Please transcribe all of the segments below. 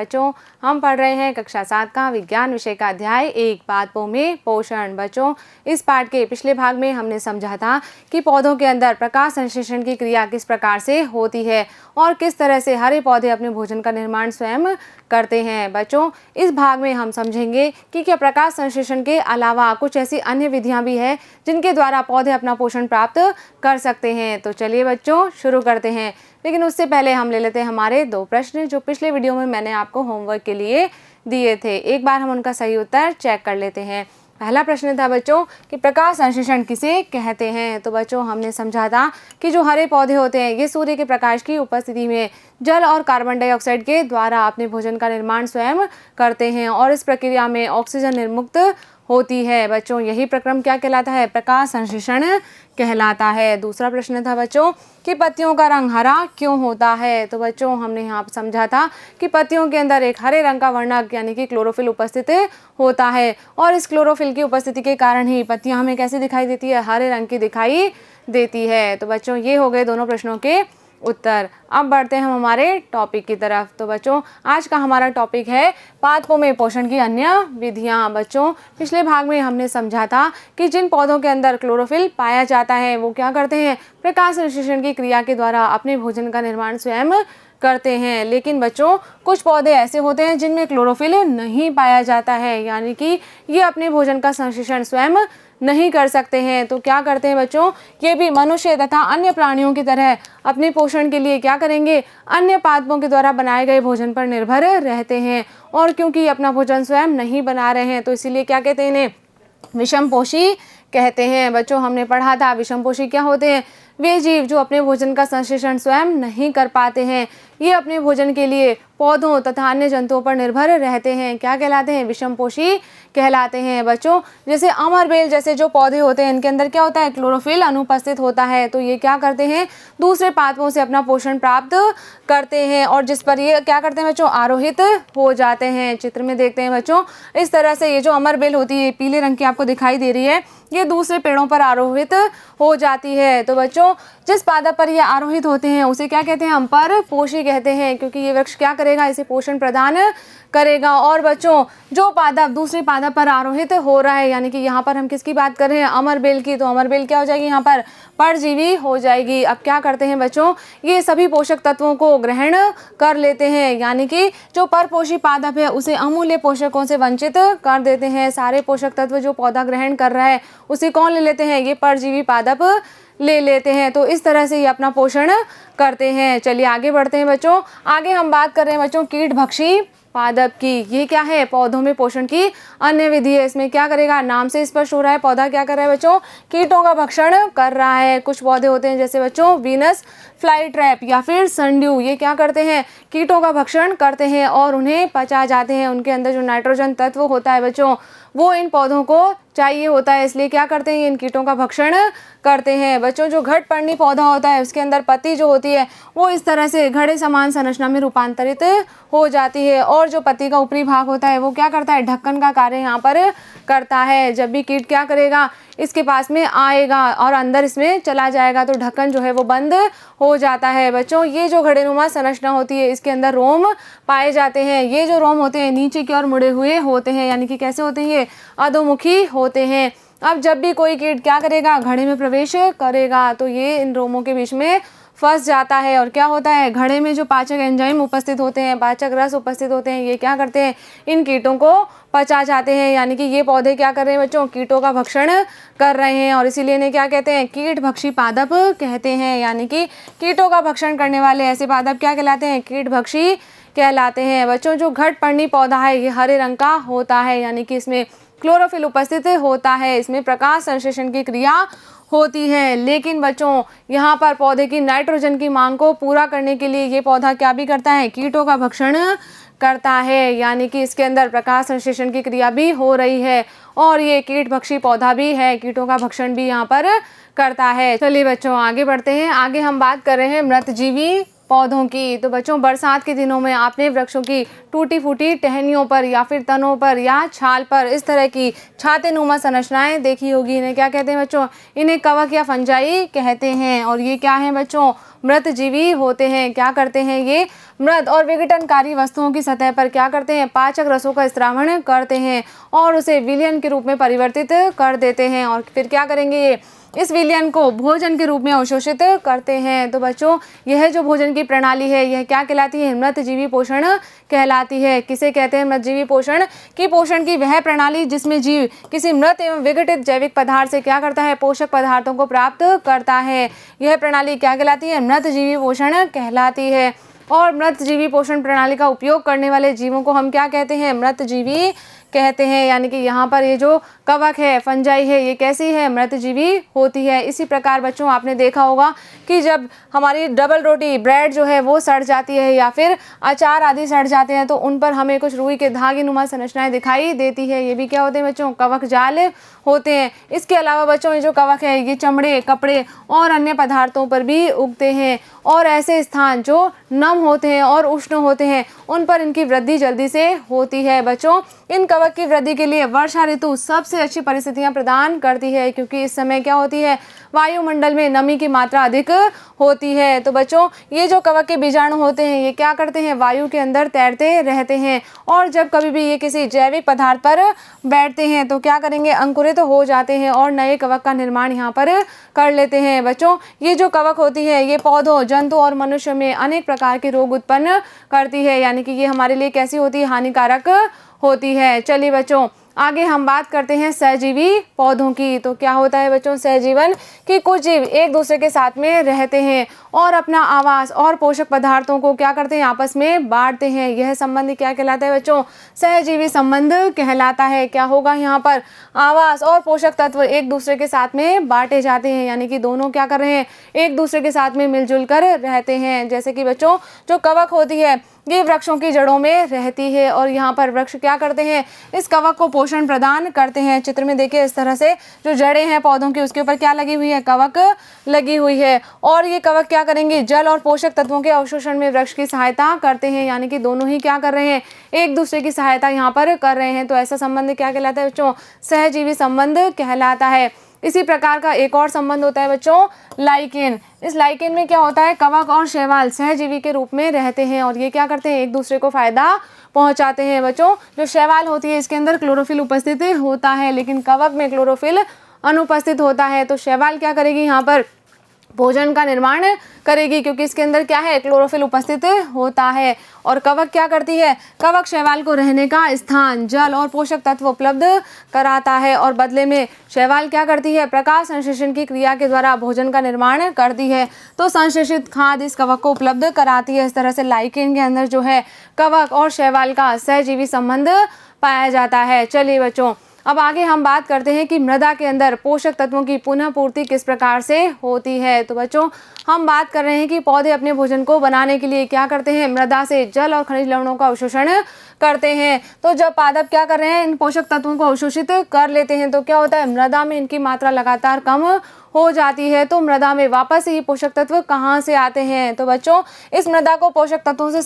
बच्चों, हम पढ़ रहे हैं कक्षा 7 का विज्ञान विषय का अध्याय 1 पादपों में पोषण। बच्चों, इस पाठ के पिछले भाग में हमने समझा था कि पौधों के अंदर प्रकाश संश्लेषण की क्रिया किस प्रकार से होती है और किस तरह से हरे पौधे अपने भोजन का निर्माण स्वयं करते हैं। बच्चों, इस भाग में हम समझेंगे कि क्या प्रकाश संश्लेषण के अलावा कुछ ऐसी अन्य विधियां भी हैं जिनके द्वारा पौधे अपना पोषण प्राप्त कर सकते हैं। तो चलिए बच्चों, शुरू करते हैं। लेकिन उससे पहले हम ले लेते हैं हमारे 2 प्रश्न जो पिछले वीडियो में मैंने आपको होमवर्क के लिए दिए थे। एक बार हम उनका सही उत्तर चेक कर लेते हैं। पहला प्रश्न था बच्चों कि प्रकाश संश्लेषण किसे कहते हैं। तो बच्चों, हमने समझा था कि जो हरे पौधे होते हैं ये सूर्य के प्रकाश की उपस्थिति में जल और कार्बन डाइऑक्साइड के द्वारा अपने भोजन का निर्माण स्वयं करते हैं और इस प्रक्रिया में ऑक्सीजन निर्मुक्त होती है। बच्चों, यही प्रक्रम क्या कहलाता है? प्रकाश संश्लेषण कहलाता है। दूसरा प्रश्न था बच्चों कि पत्तियों का रंग हरा क्यों होता है। तो बच्चों, हमने यहाँ पर समझा था कि पत्तियों के अंदर एक हरे रंग का वर्णक यानी कि क्लोरोफिल उपस्थित होता है और इस क्लोरोफिल की उपस्थिति के कारण ही पत्तियां हमें कैसे दिखाई देती है? हरे रंग की दिखाई देती है। तो बच्चों, ये हो गए दोनों प्रश्नों के उत्तर। अब बढ़ते हैं हम हमारे टॉपिक की तरफ। तो बच्चों, आज का हमारा टॉपिक है पादपों में पोषण की अन्य विधियां। बच्चों, पिछले भाग में हमने समझा था कि जिन पौधों के अंदर क्लोरोफिल पाया जाता है वो क्या करते हैं? प्रकाश संश्लेषण की क्रिया के द्वारा अपने भोजन का निर्माण स्वयं करते हैं। लेकिन बच्चों, कुछ पौधे ऐसे होते हैं जिनमें क्लोरोफिल नहीं पाया जाता है, यानी कि ये अपने भोजन का संश्लेषण स्वयं नहीं कर सकते हैं। तो क्या करते हैं बच्चों? ये भी मनुष्य तथा अन्य प्राणियों की तरह अपने पोषण के लिए क्या करेंगे? अन्य पादपों के द्वारा बनाए गए भोजन पर निर्भर रहते हैं। और क्योंकि अपना भोजन स्वयं नहीं बना रहे हैं तो इसीलिए क्या कहते हैं? इन्हें विषमपोषी कहते हैं। बच्चों, हमने पढ़ा था विषमपोषी क्या होते हैं? वे जीव जो अपने भोजन का संश्लेषण स्वयं नहीं कर पाते हैं। ये अपने भोजन के लिए पौधों तथा अन्य जंतुओं पर निर्भर रहते हैं। क्या कहलाते हैं? विषमपोषी कहलाते हैं। बच्चों, जैसे अमरबेल जैसे जो पौधे होते हैं इनके अंदर क्या होता है? क्लोरोफिल अनुपस्थित होता है। तो ये क्या करते हैं? दूसरे पादपों से अपना पोषण प्राप्त करते हैं और जिस पर ये क्या करते हैं बच्चों? आरोहित हो जाते हैं। चित्र में देखते हैं बच्चों, इस तरह से ये जो अमरबेल होती है पीले रंग की आपको दिखाई दे रही है, ये दूसरे पेड़ों पर आरोहित हो जाती है। तो बच्चों, जिस पादप पर ये आरोहित होते हैं उसे क्या कहते हैं? हम परपोषी कहते हैं, क्योंकि ये वृक्ष क्या करेगा? इसे पोषण प्रदान करेगा। और बच्चों, जो पादप दूसरे पादप पर आरोहित हो रहा है, यानी कि यहाँ पर हम किसकी बात कर रहे हैं? अमरबेल की। तो अमरबेल क्या हो जाएगी? यहाँ पर परजीवी हो जाएगी। अब क्या करते हैं बच्चों? ये सभी पोषक तत्वों को ग्रहण कर लेते हैं, यानी कि जो परपोषी पादप है उसे अमूल्य पोषकों से वंचित कर देते हैं। सारे पोषक तत्व जो पौधा ग्रहण कर रहा है उसे कौन ले लेते हैं? ये परजीवी पादप ले लेते हैं। तो इस तरह से ये अपना पोषण करते हैं। चलिए आगे बढ़ते हैं बच्चों। आगे हम बात कर रहे हैं बच्चों कीटभक्षी पादप की। ये क्या है? पौधों में पोषण की अन्य विधि है। इसमें क्या करेगा? नाम से स्पष्ट हो रहा है पौधा क्या कर रहा है बच्चों? कीटों का भक्षण कर रहा है। कुछ पौधे होते हैं जैसे बच्चों वीनस फ्लाई ट्रैप या फिर सनड्यू, ये क्या करते हैं? कीटों का भक्षण करते हैं और उन्हें पचा जाते हैं। उनके अंदर जो नाइट्रोजन तत्व होता है बच्चों वो इन पौधों को चाहिए होता है, इसलिए क्या करते हैं? इन कीटों का भक्षण करते हैं। बच्चों, जो घटपर्णी पौधा होता है उसके अंदर पत्ती जो होती है वो इस तरह से घड़े समान संरचना में रूपांतरित हो जाती है और जो पत्ती का ऊपरी भाग होता है वो क्या करता है? ढक्कन का कार्य यहाँ पर करता है। जब भी कीट क्या करेगा? इसके पास में आएगा और अंदर इसमें चला जाएगा तो ढक्कन जो है वो बंद हो जाता है। बच्चों, ये जो घड़ेनुमा संरचना होती है इसके अंदर रोम पाए जाते हैं। ये जो रोम होते हैं नीचे की ओर मुड़े हुए होते हैं, यानी कि कैसे होते हैं? ये अधोमुखी होते हैं। अब जब भी कोई कीट क्या करेगा? घड़े में प्रवेश करेगा तो ये इन रोमों के बीच में फंस जाता है और क्या होता है? घड़े में जो पाचक एंजाइम उपस्थित होते हैं, पाचक रस उपस्थित होते हैं, ये क्या करते हैं? इन कीटों को पचा जाते हैं। यानी कि ये पौधे क्या कर रहे हैं बच्चों? कीटों का भक्षण कर रहे हैं और इसीलिए इन्हें क्या कहते हैं? कीटभक्षी पादप कहते हैं। यानी कि कीटों का भक्षण करने वाले ऐसे पादप क्या कहलाते हैं? कीटभक्षी कहलाते हैं। बच्चों, जो घटपर्णी पौधा है ये हरे रंग का होता है, यानी कि इसमें क्लोरोफिल उपस्थित होता है, इसमें प्रकाश संश्लेषण की क्रिया होती है। लेकिन बच्चों, यहाँ पर पौधे की नाइट्रोजन की मांग को पूरा करने के लिए ये पौधा क्या भी करता है? कीटों का भक्षण करता है, यानी कि इसके अंदर प्रकाश संश्लेषण की क्रिया भी हो रही है और ये कीटभक्षी पौधा भी है, कीटों का भक्षण भी यहाँ पर करता है। चलिए बच्चों आगे बढ़ते हैं। आगे हम बात कर रहे हैं मृतजीवी पौधों की। तो बच्चों, बरसात के दिनों में आपने वृक्षों की टूटी फूटी टहनियों पर या फिर तनों पर या छाल पर इस तरह की छातेनुमा संरचनाएं देखी होगी। इन्हें क्या कहते हैं बच्चों? इन्हें कवक या फंजाई कहते हैं। और ये क्या है बच्चों? मृत जीवी होते हैं। क्या करते हैं ये? मृत और विघटनकारी वस्तुओं की सतह पर क्या करते हैं? पाचक रसों का स्त्रावण करते हैं और उसे विलयन के रूप में परिवर्तित कर देते हैं। और फिर क्या करेंगे? ये इस विलयन को भोजन के रूप में अवशोषित करते हैं। तो बच्चों, यह जो भोजन की प्रणाली है यह क्या कहलाती है? मृत जीवी पोषण कहलाती है। किसे कहते हैं मृत जीवी पोषण? कि पोषण की वह प्रणाली जिसमें जीव किसी मृत एवं विघटित जैविक पदार्थ से क्या करता है? पोषक पदार्थों को प्राप्त करता है। यह प्रणाली क्या कहलाती है? मृत जीवी पोषण कहलाती है। और मृत जीवी पोषण प्रणाली का उपयोग करने वाले जीवों को हम क्या कहते हैं? मृत जीवी कहते हैं। यानी कि यहाँ पर ये जो कवक है, फंजाई है, ये कैसी है? मृत जीवी होती है। इसी प्रकार बच्चों आपने देखा होगा कि जब हमारी डबल रोटी, ब्रेड जो है वो सड़ जाती है या फिर अचार आदि सड़ जाते हैं तो उन पर हमें कुछ रुई के धागे नुमा संरचनाएं दिखाई देती है। ये भी क्या होते हैं बच्चों? कवक जाल होते हैं। इसके अलावा बच्चों ये जो कवक है ये चमड़े, कपड़े और अन्य पदार्थों पर भी उगते हैं और ऐसे स्थान जो नम होते हैं और उष्ण होते हैं उन पर इनकी वृद्धि जल्दी से होती है। बच्चों, इन कवक की वृद्धि के लिए वर्षा ऋतु सबसे अच्छी परिस्थितियां प्रदान करती है क्योंकि इस समय क्या होती है? वायुमंडल में नमी की मात्रा अधिक होती है। तो बच्चों, ये जो कवक के बीजाणु होते हैं ये क्या करते हैं? वायु के अंदर तैरते रहते हैं और जब कभी भी ये किसी जैविक पदार्थ पर बैठते हैं तो क्या करेंगे? अंकुरित हो जाते हैं और नए कवक का निर्माण यहाँ पर कर लेते हैं। बच्चों, ये जो कवक होती है ये पौधों, जंतु और मनुष्य में अनेक प्रकार के रोग उत्पन्न करती है। यानी कि ये हमारे लिए कैसी होती है? हानिकारक होती है। चलिए बच्चों, आगे हम बात करते हैं सहजीवी पौधों की। तो क्या होता है बच्चों? सहजीवन कि कुछ जीव एक दूसरे के साथ में रहते हैं और अपना आवास और पोषक पदार्थों को क्या करते हैं? आपस में बांटते हैं। यह संबंध क्या कहलाता है बच्चों? सहजीवी संबंध कहलाता है। क्या होगा यहाँ पर? आवास और पोषक तत्व एक दूसरे के साथ में बांटे जाते हैं। यानी कि दोनों क्या कर रहे हैं? एक दूसरे के साथ में मिलजुल कर रहते हैं। जैसे कि बच्चों, जो कवक होती है ये वृक्षों की जड़ों में रहती है और यहाँ पर वृक्ष क्या करते हैं? इस कवक को पोषण प्रदान करते हैं। चित्र में देखिए इस तरह से जो जड़ें हैं पौधों की उसके ऊपर क्या लगी हुई है? कवक लगी हुई है और ये कवक क्या करेंगे? जल और पोषक तत्वों के अवशोषण में वृक्ष की सहायता करते हैं। यानी कि दोनों ही क्या कर रहे हैं? एक दूसरे की सहायता यहाँ पर कर रहे हैं। तो ऐसा संबंध क्या कहलाता है बच्चों? सहजीवी संबंध कहलाता है। इसी प्रकार का एक और संबंध होता है बच्चों, लाइकेन। इस लाइकेन में क्या होता है? कवक और शैवाल सहजीवी के रूप में रहते हैं और ये क्या करते हैं? एक दूसरे को फायदा पहुंचाते हैं। बच्चों, जो शैवाल होती है इसके अंदर क्लोरोफिल उपस्थित होता है लेकिन कवक में क्लोरोफिल अनुपस्थित होता है। तो शैवाल क्या करेगी? यहाँ पर भोजन का निर्माण करेगी क्योंकि इसके अंदर क्या है? क्लोरोफिल उपस्थित होता है। और कवक क्या करती है? कवक शैवाल को रहने का स्थान, जल और पोषक तत्व उपलब्ध कराता है और बदले में शैवाल क्या करती है? प्रकाश संश्लेषण की क्रिया के द्वारा भोजन का निर्माण करती है। तो संश्लेषित खाद्य इस कवक को उपलब्ध कराती है। इस तरह से लाइकेन के अंदर जो है कवक और शैवाल का सहजीवी संबंध पाया जाता है। चलिए बच्चों, अब आगे हम बात करते हैं कि मृदा के अंदर पोषक तत्वों की पुनः पूर्ति किस प्रकार से होती है। तो बच्चों, हम बात कर रहे हैं कि पौधे अपने भोजन को बनाने के लिए क्या करते हैं? मृदा से जल और खनिज लवणों का अवशोषण करते हैं। तो जब पादप क्या कर रहे हैं? इन पोषक तत्वों को अवशोषित कर लेते हैं तो क्या होता है? मृदा में इनकी मात्रा लगातार कम हो जाती है। तो मृदा में वापस ये पोषक तत्व कहाँ से आते हैं? तो बच्चों, इस मृदा को पोषक तत्वों से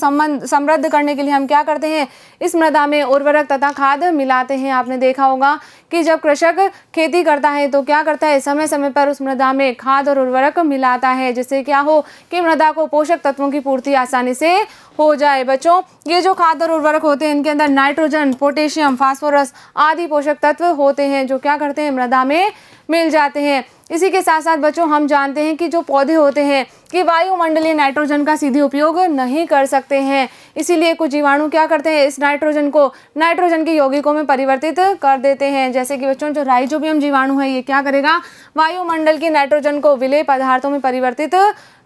समृद्ध करने के लिए हम क्या करते हैं? इस मृदा में उर्वरक तथा खाद मिलाते हैं। आपने देखा होगा कि जब कृषक खेती करता है तो क्या करता है? समय समय पर उस मृदा में खाद और उर्वरक मिलाता है जिससे क्या हो कि मृदा को पोषक तत्वों की पूर्ति आसानी से हो जाए। बच्चों, ये जो खाद और उर्वरक होते हैं इनके अंदर नाइट्रोजन, पोटेशियम, फास्फोरस आदि पोषक तत्व होते हैं जो क्या करते हैं? मृदा में मिल जाते हैं। इसी के साथ साथ बच्चों, हम जानते हैं कि जो पौधे होते हैं कि वायुमंडलीय नाइट्रोजन का सीधे उपयोग नहीं कर सकते हैं। इसीलिए कुछ जीवाणु क्या करते हैं? इस नाइट्रोजन को नाइट्रोजन के यौगिकों में परिवर्तित कर देते हैं। जैसे कि बच्चों, जो राइजोबियम जीवाणु है ये क्या करेगा? वायुमंडल की नाइट्रोजन को विलेय पदार्थों में परिवर्तित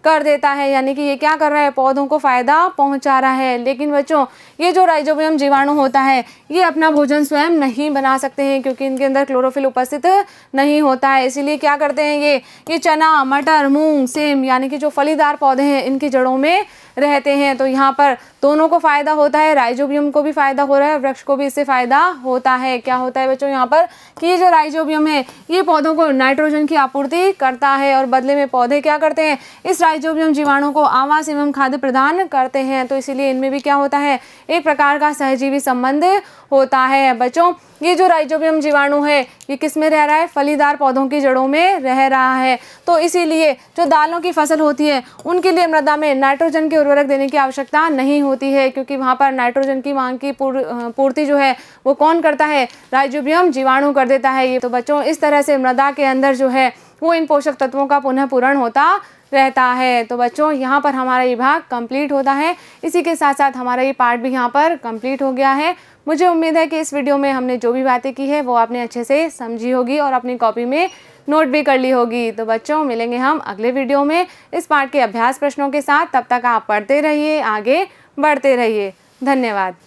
कर देता है। यानी कि ये क्या कर रहा है? पौधों को फायदा पहुंचा रहा है। लेकिन बच्चों, ये जो राइजोबियम जीवाणु होता है ये अपना भोजन स्वयं नहीं बना सकते हैं क्योंकि इनके अंदर क्लोरोफिल उपस्थित नहीं होता है। इसीलिए क्या करते हैं? ये चना, मटर, मूंग, सेम यानी कि जो फलीदार पौधे हैं इनकी जड़ों में रहते हैं। तो यहाँ पर दोनों को फ़ायदा होता है, राइजोबियम को भी फ़ायदा हो रहा है, वृक्ष को भी इससे फ़ायदा होता है। क्या होता है बच्चों यहाँ पर कि ये जो राइजोबियम है ये पौधों को नाइट्रोजन की आपूर्ति करता है और बदले में पौधे क्या करते हैं, इस राइजोबियम जीवाणु को आवास एवं खाद्य प्रदान करते हैं। तो इसीलिए इनमें भी क्या होता है, एक प्रकार का सहजीवी संबंध होता है। बच्चों ये जो राइजोबियम जीवाणु है ये किस में रह रहा है, फलीदार पौधों की जड़ों में रह रहा है। तो इसीलिए जो दालों की फसल होती है उनके लिए मृदा में नाइट्रोजन के उर्वरक देने की आवश्यकता नहीं होती है, क्योंकि वहाँ पर नाइट्रोजन की मांग की पूर्ति जो है वो कौन करता है, राइजोबियम जीवाणु कर देता है। ये तो बच्चों इस तरह से मृदा के अंदर जो है वो इन पोषक तत्वों का पुनः पूरण होता रहता है। तो बच्चों यहाँ पर हमारा ये भाग कंप्लीट होता है। इसी के साथ साथ हमारा ये पार्ट भी यहाँ पर कंप्लीट हो गया है। मुझे उम्मीद है कि इस वीडियो में हमने जो भी बातें की है वो आपने अच्छे से समझी होगी और अपनी कॉपी में नोट भी कर ली होगी। तो बच्चों मिलेंगे हम अगले वीडियो में इस पार्ट के अभ्यास प्रश्नों के साथ। तब तक आप पढ़ते रहिए, आगे बढ़ते रहिए। धन्यवाद।